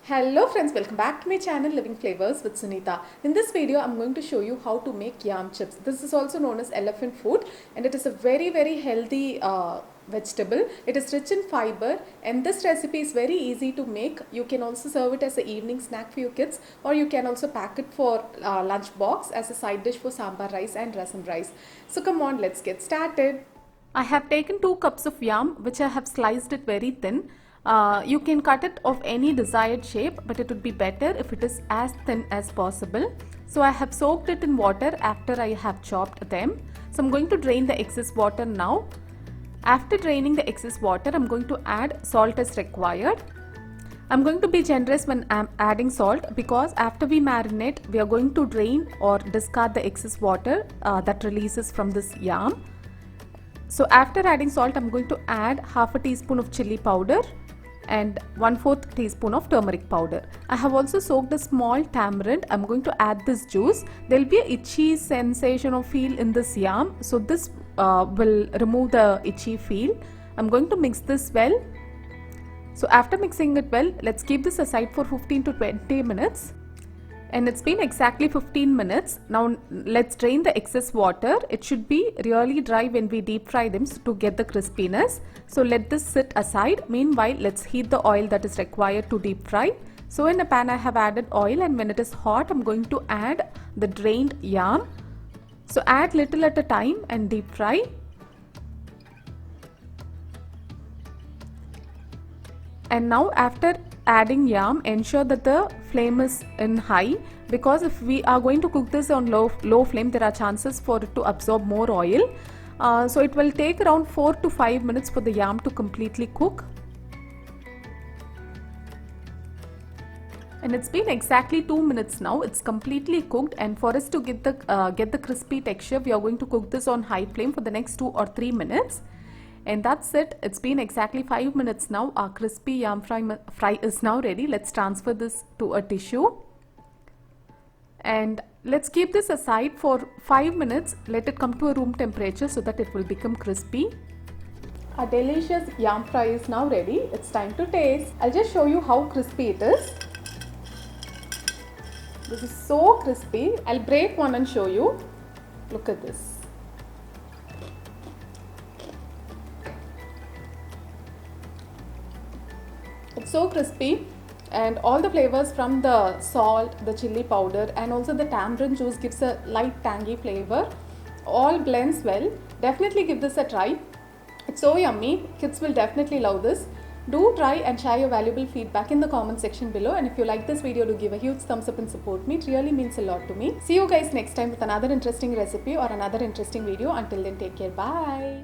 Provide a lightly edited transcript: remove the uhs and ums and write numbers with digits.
Hello friends, welcome back to my channel Living Flavors with Sunitha. In this video, I'm going to show you how to make yam chips. This is also known as elephant food and it is a very healthy vegetable. It is rich in fiber and this recipe is very easy to make. You can also serve it as an evening snack for your kids, or you can also pack it for lunch box as a side dish for sambar rice and rasam rice. So come on, let's get started. I have taken 2 cups of yam which I have sliced it very thin. You can cut it of any desired shape, but it would be better if it is as thin as possible. So I have soaked it in water after I have chopped them. So I'm going to drain the excess water now. After draining the excess water, I'm going to add salt as required. I'm going to be generous when I'm adding salt because after we marinate, we are going to drain or discard the excess water that releases from this yam. So after adding salt, I'm going to add half a teaspoon of chilli powder and 1/4 teaspoon of turmeric powder. I have also soaked a small tamarind. I'm going to add this juice. There will be an itchy sensation or feel in this yam. So this will remove the itchy feel. I'm going to mix this well. So after mixing it well, let's keep this aside for 15 to 20 minutes. And it's been exactly 15 minutes. Now let's drain the excess water. It should be really dry when we deep fry them to get the crispiness. So let this sit aside. Meanwhile, let's heat the oil that is required to deep fry. So in a pan I have added oil, and when it is hot I'm going to add the drained yam. So add little at a time and deep fry. And now after adding yam, ensure that the flame is in high, because if we are going to cook this on low flame, there are chances for it to absorb more oil. So it will take around 4 to 5 minutes for the yam to completely cook. And it's been exactly 2 minutes now. It's completely cooked, and for us to get the crispy texture, we are going to cook this on high flame for the next 2 or 3 minutes. And that's it. It's been exactly 5 minutes now. Our crispy yam fry is now ready. Let's transfer this to a tissue. And let's keep this aside for 5 minutes. Let it come to a room temperature so that it will become crispy. Our delicious yam fry is now ready. It's time to taste. I'll just show you how crispy it is. This is so crispy. I'll break one and show you. Look at this. It's so crispy, and all the flavors from the salt, the chilli powder and also the tamarind juice gives a light tangy flavor. All blends well. Definitely give this a try. It's so yummy. Kids will definitely love this. Do try and share your valuable feedback in the comment section below, and if you like this video, do give a huge thumbs up and support me. It really means a lot to me. See you guys next time with another interesting recipe or another interesting video. Until then, take care. Bye.